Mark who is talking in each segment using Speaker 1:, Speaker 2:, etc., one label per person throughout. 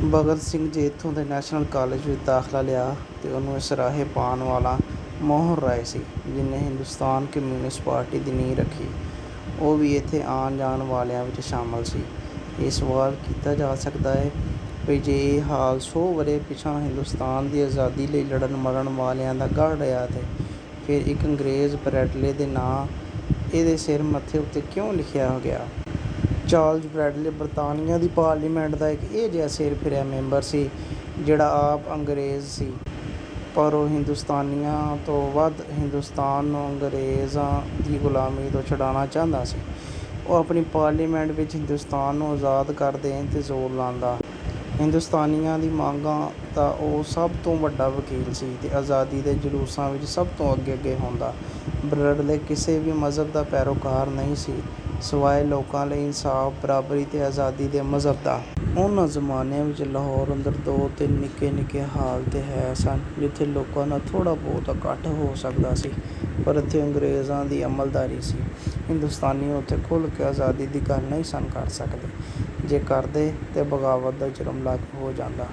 Speaker 1: ਭਗਤ ਸਿੰਘ ਜੀ ਇੱਥੋਂ ਦੇ national college ਵਿੱਚ ਦਾਖਲਾ ਲਿਆ ਅਤੇ ਉਹਨੂੰ ਇਸ ਰਾਹੇ ਪਾਉਣ ਵਾਲਾ ਮੋਹਨ ਰਾਏ ਸੀ, ਜਿਹਨੇ ਹਿੰਦੁਸਤਾਨ ਕਮਿਊਨਿਸਟ ਪਾਰਟੀ ਦੀ ਨੀਂਹ ਰੱਖੀ। ਉਹ ਵੀ ਇੱਥੇ ਆਉਣ ਜਾਣ ਵਾਲਿਆਂ ਵਿੱਚ ਸ਼ਾਮਲ ਸੀ। ਇਹ ਸਵਾਲ ਕੀਤਾ ਜਾ ਸਕਦਾ ਹੈ ਵੀ ਜੇ ਇਹ ਹਾਲ 100 ਵਰ੍ਹੇ ਪਿਛਾਂ ਹਿੰਦੁਸਤਾਨ ਦੀ ਆਜ਼ਾਦੀ ਲਈ ਲੜਨ ਮਰਨ ਵਾਲਿਆਂ ਦਾ ਗੜ੍ਹ ਰਿਹਾ ਅਤੇ ਫਿਰ ਇੱਕ ਅੰਗਰੇਜ਼ ਬਰੈਡਲੇ ਦੇ ਨਾਂ ਇਹਦੇ ਸਿਰ ਮੱਥੇ ਉੱਤੇ ਕਿਉਂ ਲਿਖਿਆ ਗਿਆ। ਚਾਰਲਸ ਬਰੈਡਲੇ ਬਰਤਾਨੀਆ ਦੀ ਪਾਰਲੀਮੈਂਟ ਦਾ ਇੱਕ ਇਹ ਜਿਹਾ ਸਿਰ ਫਿਰਿਆ ਮੈਂਬਰ ਸੀ ਜਿਹੜਾ ਆਪ ਅੰਗਰੇਜ਼ ਸੀ, ਪਰ ਉਹ ਹਿੰਦੁਸਤਾਨੀਆਂ ਤੋਂ ਵੱਧ ਹਿੰਦੁਸਤਾਨ ਨੂੰ ਅੰਗਰੇਜ਼ਾਂ ਦੀ ਗੁਲਾਮੀ ਤੋਂ ਛੁਡਾਉਣਾ ਚਾਹੁੰਦਾ ਸੀ। ਉਹ ਆਪਣੀ ਪਾਰਲੀਮੈਂਟ ਵਿੱਚ ਹਿੰਦੁਸਤਾਨ ਨੂੰ ਆਜ਼ਾਦ ਕਰ ਦੇਣ 'ਤੇ ਜ਼ੋਰ ਲਾਉਂਦਾ। ਹਿੰਦੁਸਤਾਨੀਆਂ ਦੀ ਮੰਗਾਂ ਦਾ ਉਹ ਸਭ ਤੋਂ ਵੱਡਾ ਵਕੀਲ ਸੀ ਅਤੇ ਆਜ਼ਾਦੀ ਦੇ ਜਲੂਸਾਂ ਵਿੱਚ ਸਭ ਤੋਂ ਅੱਗੇ ਹੁੰਦਾ। ਬਰੈਡਲੇ ਕਿਸੇ ਵੀ ਮਜ਼ਹਬ ਦਾ ਪੈਰੋਕਾਰ ਨਹੀਂ ਸੀ, ਸਿਵਾਏ ਲੋਕਾਂ ਲਈ ਇਨਸਾਫ, ਬਰਾਬਰੀ ਅਤੇ ਆਜ਼ਾਦੀ ਦੇ ਮਜ਼ਹਬ ਦਾ। ਉਹਨਾਂ ਜ਼ਮਾਨਿਆਂ ਵਿੱਚ ਲਾਹੌਰ ਅੰਦਰ 2-3 ਨਿੱਕੇ ਹਾਲ ਤੇ ਹੈ ਸਨ ਜਿੱਥੇ ਲੋਕਾਂ ਦਾ ਥੋੜ੍ਹਾ ਬਹੁਤ ਇਕੱਠ ਹੋ ਸਕਦਾ ਸੀ, ਪਰ ਇੱਥੇ ਅੰਗਰੇਜ਼ਾਂ ਦੀ ਅਮਲਦਾਰੀ ਸੀ। ਹਿੰਦੁਸਤਾਨੀ ਉੱਥੇ ਖੁੱਲ੍ਹ ਕੇ ਆਜ਼ਾਦੀ ਦੀ ਗੱਲ ਨਹੀਂ ਸਨ ਕਰ ਸਕਦੇ। ਜੇ ਕਰਦੇ ਤਾਂ ਬਗਾਵਤ ਦਾ ਜੁਰਮ ਲਾਗੂ ਹੋ ਜਾਂਦਾ।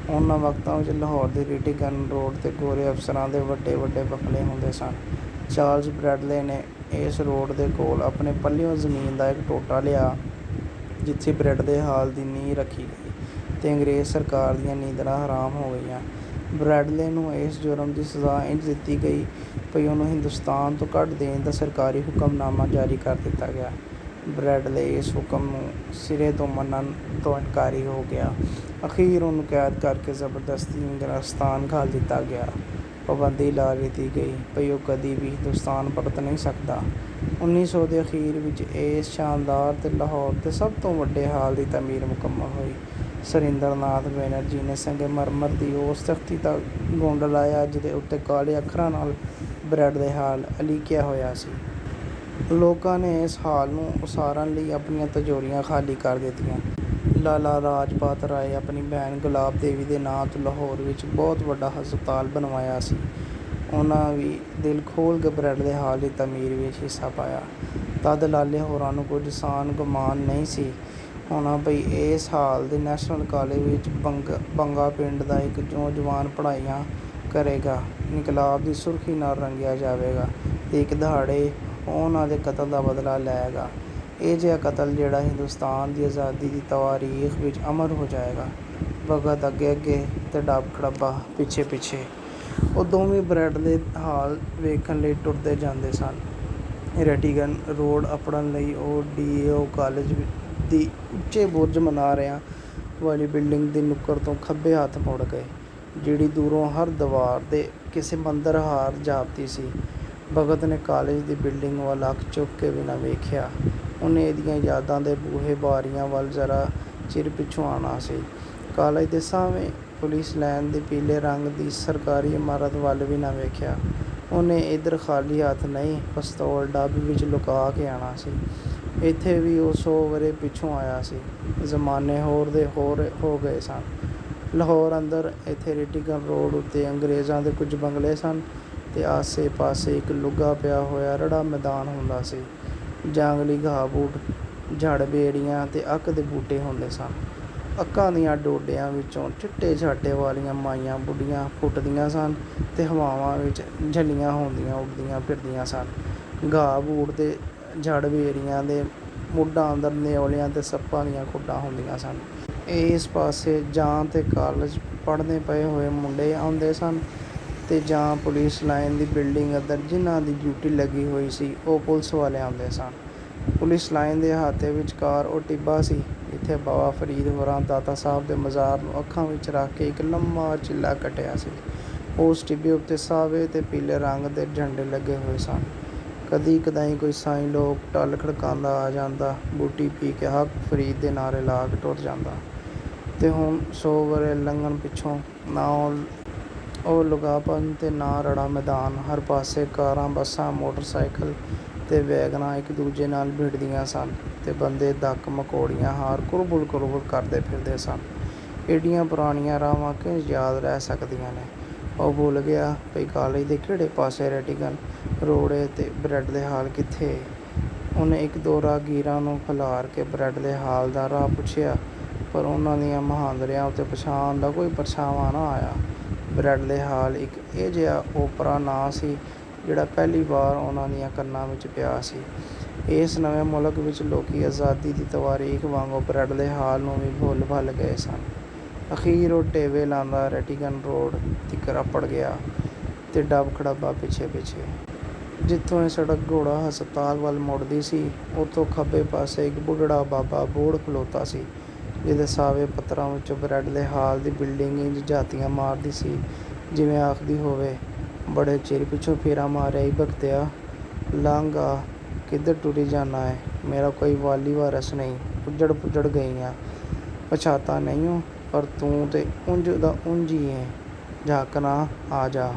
Speaker 1: ਉਹਨਾਂ ਵਕਤਾਂ ਵਿੱਚ ਲਾਹੌਰ ਦੀ ਰੀਟਿੰਗਟਨ ਰੋਡ 'ਤੇ ਗੋਰੇ ਅਫਸਰਾਂ ਦੇ ਵੱਡੇ ਬੰਗਲੇ ਹੁੰਦੇ ਸਨ। ਚਾਰਲਸ ਬਰੈਡਲੇ ਨੇ ਇਸ ਰੋਡ ਦੇ ਕੋਲ ਆਪਣੇ ਪੱਲਿਓਂ ਜ਼ਮੀਨ ਦਾ ਇੱਕ ਟੋਟਾ ਲਿਆ ਜਿੱਥੇ ਬ੍ਰਿਟ ਦੇ ਹਾਲ ਦੀ ਨੀਂਹ ਰੱਖੀ ਗਈ ਅਤੇ ਅੰਗਰੇਜ਼ ਸਰਕਾਰ ਦੀਆਂ ਨੀਂਦਰਾਂ ਹਰਾਮ ਹੋ ਗਈਆਂ। ਬਰੈਡਲੇ ਨੂੰ ਇਸ ਜੁਰਮ ਦੀ ਸਜ਼ਾ ਇੰਝ ਦਿੱਤੀ ਗਈ ਵੀ ਉਹਨੂੰ ਹਿੰਦੁਸਤਾਨ ਤੋਂ ਕੱਢ ਦੇਣ ਦਾ ਸਰਕਾਰੀ ਹੁਕਮਨਾਮਾ ਜਾਰੀ ਕਰ ਦਿੱਤਾ ਗਿਆ। ਬਰੈਡਲੇ ਇਸ ਹੁਕਮ ਨੂੰ ਸਿਰੇ ਤੋਂ ਮੰਨਣ ਤੋਂ ਇਨਕਾਰੀ ਹੋ ਗਿਆ। ਅਖੀਰ ਉਹਨੂੰ ਕੈਦ ਕਰਕੇ ਜ਼ਬਰਦਸਤੀ ਇੰਗਲਿਸਤਾਨ ਘੱਲ ਦਿੱਤਾ ਗਿਆ। ਪਾਬੰਦੀ ਲਾ ਦਿੱਤੀ ਗਈ ਵੀ ਉਹ ਕਦੀ ਵੀ ਹਿੰਦੁਸਤਾਨ ਪਰਤ ਨਹੀਂ ਸਕਦਾ। 1900 ਦੇ ਅਖੀਰ ਵਿੱਚ ਇਸ ਸ਼ਾਨਦਾਰ ਅਤੇ ਲਾਹੌਰ ਦੇ ਸਭ ਤੋਂ ਵੱਡੇ ਹਾਲ ਦੀ ਤਾਮੀਰ ਮੁਕੰਮਲ ਹੋਈ। ਸੁਰਿੰਦਰ ਨਾਥ ਬੈਨਰਜੀ ਨੇ ਸੰਗਮਰਮਰ ਦੀ ਉਸ ਤਖ਼ਤੀ ਦਾ ਗੁੰਡ ਲਾਇਆ ਜਿਹਦੇ ਉੱਤੇ ਕਾਲੇ ਅੱਖਰਾਂ ਨਾਲ ਬਰੈਡਲੇ ਹਾਲ ਉਲੀਕਿਆ ਹੋਇਆ ਸੀ। ਲੋਕਾਂ ਨੇ ਇਸ ਹਾਲ ਨੂੰ ਉਸਾਰਨ ਲਈ ਆਪਣੀਆਂ ਤਿਜੋਰੀਆਂ ਖਾਲੀ ਕਰ ਦਿੱਤੀਆਂ। ਲਾਲਾ ਲਾਜਪਤ ਰਾਏ ਆਪਣੀ ਭੈਣ ਗੁਲਾਬ ਦੇਵੀ ਦੇ ਨਾਂ ਤੋਂ ਲਾਹੌਰ ਵਿੱਚ ਬਹੁਤ ਵੱਡਾ ਹਸਪਤਾਲ ਬਣਵਾਇਆ ਸੀ। ਉਹਨਾਂ ਵੀ ਦਿਲ ਖੋਲ੍ਹ ਕੇ ਬਰੈਡਲੇ ਹਾਲ ਦੀ ਤਾਮੀਰ ਵਿੱਚ ਹਿੱਸਾ ਪਾਇਆ। ਤਦ ਲਾਲੇ ਹੋਰਾਂ ਨੂੰ ਕੁਝ ਸਾਨ ਗੁਮਾਨ ਨਹੀਂ ਸੀ ਹੋਣਾ ਵੀ ਇਸ ਹਾਲ ਦੇ ਨੈਸ਼ਨਲ ਕਾਲਜ ਵਿੱਚ ਬੰਗਾ ਪਿੰਡ ਦਾ ਇੱਕ ਨੌਜਵਾਨ ਪੜ੍ਹਾਈਆਂ ਕਰੇਗਾ, ਇਨਕਲਾਬ ਦੀ ਸੁਰਖੀ ਨਾਲ ਰੰਗਿਆ ਜਾਵੇਗਾ ਅਤੇ ਇੱਕ ਦਿਹਾੜੇ ਉਹਨਾਂ ਦੇ ਕਤਲ ਦਾ ਬਦਲਾ ਲਏਗਾ। ਇਹ ਜਿਹਾ ਕਤਲ ਜਿਹੜਾ ਹਿੰਦੁਸਤਾਨ ਦੀ ਆਜ਼ਾਦੀ ਦੀ ਤਵਾਰੀਖ ਵਿੱਚ ਅਮਰ ਹੋ ਜਾਏਗਾ। ਭਗਤ ਅੱਗੇ ਅਤੇ ਡੱਬਾ ਪਿੱਛੇ। ਉਹ ਦੋਵੇਂ ਬਰੈਡਲੇ ਹਾਲ ਵੇਖਣ ਲਈ ਟੁਰਦੇ ਜਾਂਦੇ ਸਨ। ਰੀਟਿੰਗਟਨ ਰੋਡ ਅੱਪੜਨ ਲਈ ਉਹ D.A.O. ਕਾਲਜ ਦੀ ਉੱਚੇ ਬੁਰਜ ਮਨਾਰਿਆਂ ਵਾਲੀ ਬਿਲਡਿੰਗ ਦੀ ਨੁੱਕਰ ਤੋਂ ਖੱਬੇ ਹੱਥ ਮੁੜ ਗਏ, ਜਿਹੜੀ ਦੂਰੋਂ ਹਰ ਦੀਵਾਰ 'ਤੇ ਕਿਸੇ ਮੰਦਰ ਹਾਰ ਜਾਪਦੀ ਸੀ। ਭਗਤ ਨੇ ਕਾਲਜ ਦੀ ਬਿਲਡਿੰਗ ਵੱਲ ਅੱਖ ਚੁੱਕ ਕੇ ਵੀ ਨਾ ਵੇਖਿਆ। ਉਹਨੇ ਇਹਦੀਆਂ ਯਾਦਾਂ ਦੇ ਬੂਹੇ ਬਾਰੀਆਂ ਵੱਲ ਜ਼ਰਾ ਚਿਰ ਪਿੱਛੋਂ ਆਉਣਾ ਸੀ। ਕਾਲਜ ਦੇ ਸਾਹਵੇਂ ਪੁਲਿਸ ਲਾਈਨ ਦੀ ਪੀਲੇ ਰੰਗ ਦੀ ਸਰਕਾਰੀ ਇਮਾਰਤ ਵੱਲ ਵੀ ਨਾ ਵੇਖਿਆ। ਉਹਨੇ ਇੱਧਰ ਖਾਲੀ ਹੱਥ ਨਹੀਂ, ਪਿਸਤੌਲ ਡੱਬ ਵਿੱਚ ਲੁਕਾ ਕੇ ਆਉਣਾ ਸੀ। ਇੱਥੇ ਵੀ ਉਹ 100 ਵਰ੍ਹੇ ਪਿੱਛੋਂ ਆਇਆ ਸੀ। ਜ਼ਮਾਨੇ ਹੋਰ ਹੋ ਗਏ ਸਨ। ਲਾਹੌਰ ਅੰਦਰ ਇੱਥੇ ਰੀਟਿੰਗਟਨ ਰੋਡ ਉੱਤੇ ਅੰਗਰੇਜ਼ਾਂ ਦੇ ਕੁਝ ਬੰਗਲੇ ਸਨ ਅਤੇ ਆਸੇ ਪਾਸੇ ਇੱਕ ਲੁੱਗਾ ਪਿਆ ਹੋਇਆ ਰੜਾ ਮੈਦਾਨ ਹੁੰਦਾ ਸੀ। ਜੰਗਲੀ ਘਾਹ ਬੂਟ, ਝੜ ਬੇੜੀਆਂ ਅਤੇ ਅੱਕ ਦੇ ਬੂਟੇ ਹੁੰਦੇ ਸਨ। ਅੱਕਾਂ ਦੀਆਂ ਡੋਡਿਆਂ ਵਿੱਚੋਂ ਚਿੱਟੇ ਛਾਟੇ ਵਾਲੀਆਂ ਮਾਈਆਂ ਬੁੱਢੀਆਂ ਫੁੱਟਦੀਆਂ ਸਨ ਅਤੇ ਹਵਾਵਾਂ ਵਿੱਚ ਝੱਲੀਆਂ ਹੁੰਦੀਆਂ ਉੱਡਦੀਆਂ ਫਿਰਦੀਆਂ ਸਨ। ਘਾਹ ਬੂਟ ਅਤੇ ਝੜ ਬੇੜੀਆਂ ਦੇ ਮੁੱਢਾਂ ਅੰਦਰ ਨਿਓਲਿਆਂ ਅਤੇ ਸੱਪਾਂ ਦੀਆਂ ਖੁੱਡਾਂ ਹੁੰਦੀਆਂ ਸਨ। ਇਸ ਪਾਸੇ ਜਾਂ ਤਾਂ ਕਾਲਜ ਪੜ੍ਹਦੇ ਪਏ ਹੋਏ ਮੁੰਡੇ ਆਉਂਦੇ ਸਨ ਅਤੇ ਜਾਂ ਪੁਲਿਸ ਲਾਈਨ ਦੀ ਬਿਲਡਿੰਗ ਅੰਦਰ ਜਿਨ੍ਹਾਂ ਦੀ ਡਿਊਟੀ ਲੱਗੀ ਹੋਈ ਸੀ ਉਹ ਪੁਲਿਸ ਵਾਲੇ ਆਉਂਦੇ ਸਨ। ਪੁਲਿਸ ਲਾਈਨ ਦੇ ਅਹਾਤੇ ਵਿਚਕਾਰ ਉਹ ਟਿੱਬਾ ਸੀ ਜਿੱਥੇ ਬਾਬਾ ਫਰੀਦ ਹੋਰਾਂ ਦਾਤਾ ਸਾਹਿਬ ਦੇ ਮਜ਼ਾਰ ਨੂੰ ਅੱਖਾਂ ਵਿੱਚ ਰੱਖ ਕੇ ਇੱਕ ਲੰਮਾ ਚਿੱਲਾ ਕੱਟਿਆ ਸੀ। ਉਸ ਟਿੱਬੇ ਉੱਤੇ ਸਾਵੇ ਅਤੇ ਪੀਲੇ ਰੰਗ ਦੇ ਝੰਡੇ ਲੱਗੇ ਹੋਏ ਸਨ। ਕਦੀ ਕਦਾਈਂ ਕੋਈ ਸਾਈਂ ਲੋਕ ਟੱਲ ਖੜਕਾਉਂਦਾ ਆ ਜਾਂਦਾ, ਬੂਟੀ ਪੀ ਕੇ ਹੱਕ ਫਰੀਦ ਦੇ ਨਾਅਰੇ ਲਾ ਕੇ ਟੁਰ ਜਾਂਦਾ। ਅਤੇ ਹੁਣ 100 ਵਰ੍ਹੇ ਲੰਘਣ ਪਿੱਛੋਂ ਨਾ ਉਹ ਲੁਗਾਪਨ ਅਤੇ ਨਾ ਰੜਾ ਮੈਦਾਨ। ਹਰ ਪਾਸੇ ਕਾਰਾਂ, ਬੱਸਾਂ, ਮੋਟਰਸਾਈਕਲ ਅਤੇ ਵੈਗਨਾਂ ਇੱਕ ਦੂਜੇ ਨਾਲ ਭਿੜਦੀਆਂ ਸਨ ਅਤੇ ਬੰਦੇ ਧੱਕ ਮਕੌੜੀਆਂ ਹਾਰ ਕੁਰਬੁਲ ਕਰਦੇ ਫਿਰਦੇ ਸਨ। ਏਡੀਆਂ ਪੁਰਾਣੀਆਂ ਰਾਹਾਂ ਕਿੰਝ ਯਾਦ ਰਹਿ ਸਕਦੀਆਂ ਨੇ। ਉਹ ਭੁੱਲ ਗਿਆ ਵੀ ਕਾਲਜ ਦੇ ਕਿਹੜੇ ਪਾਸੇ ਰੀਟਿੰਗਟਨ ਰੋਡ ਅਤੇ ਬਰੈਡਲੇ ਹਾਲ ਕਿੱਥੇ। ਉਹਨੇ 1-2 ਰਾਹਗੀਰਾਂ ਨੂੰ ਖਿਲਾਰ ਕੇ ਬਰੈਡਲੇ ਹਾਲ ਦਾ ਰਾਹ ਪੁੱਛਿਆ, ਪਰ ਉਹਨਾਂ ਦੀਆਂ ਮੁਹਾਂਦਰਿਆਂ ਉੱਤੇ ਪਛਾਣ ਦਾ ਕੋਈ ਪਰਛਾਵਾਂ ਨਾ ਆਇਆ। ਬ੍ਰੈਡਲੇ ਹਾਲ ਇੱਕ ਇਹ ਜਿਹਾ ਓਪਰਾ ਨਾਂ ਸੀ ਜਿਹੜਾ ਪਹਿਲੀ ਵਾਰ ਉਹਨਾਂ ਦੀਆਂ ਕੰਨਾਂ ਵਿੱਚ ਪਿਆ ਸੀ। ਇਸ ਨਵੇਂ ਮੁਲਕ ਵਿੱਚ ਲੋਕੀ ਆਜ਼ਾਦੀ ਦੀ ਤਵਾਰੀਖ ਵਾਂਗੂ ਬ੍ਰੈਡਲੇ ਹਾਲ ਨੂੰ ਵੀ ਭੁੱਲ ਗਏ ਸਨ। ਅਖੀਰ ਉਹ ਟੇਵੇ ਲਾਂਦਾ ਰੈਟੀਗਨ ਰੋਡ ਤੀਕਰ ਅੱਪੜ ਗਿਆ ਤੇ ਡੱਬ ਖੜੱਬਾ ਪਿੱਛੇ ਜਿੱਥੋਂ ਇਹ ਸੜਕ ਘੋੜਾ ਹਸਪਤਾਲ ਵੱਲ ਮੁੜਦੀ ਸੀ, ਉੱਥੋਂ ਖੱਬੇ ਪਾਸੇ ਇੱਕ ਬੁੱਢੜਾ ਬਾਬਾ ਬੋਹੜ ਖਲੋਤਾ ਸੀ, ਜਿਹਦੇ ਸਾਵੇ ਪੱਤਰਾਂ ਵਿੱਚੋਂ ਬ੍ਰੈਡਲੇ ਹਾਲ ਦੀ ਬਿਲਡਿੰਗ ਇੰਝ ਝਾਤੀਆਂ ਮਾਰਦੀ ਸੀ ਜਿਵੇਂ ਆਖਦੀ ਹੋਵੇ, ਬੜੇ ਚਿਰ ਪਿੱਛੋਂ ਫੇਰਾ ਮਾਰਿਆ ਈ ਭਗਤਿਆ, ਲੰਘ ਆ, ਕਿੱਧਰ ਟੁਰੀ ਜਾਂਦਾ ਏ, ਮੇਰਾ ਕੋਈ ਵਾਲੀ ਵਾਰਸ ਨਹੀਂ, ਉੱਜੜ ਗਈ ਆਂ, ਪਛਾਤਾ ਨਹੀਂ ਓ, ਪਰ ਤੂੰ ਤੇ ਉਂਝ ਦਾ ਉਂਝ ਹੀ ਏਂ, ਝਾਕ ਨਾ, ਆ ਜਾ।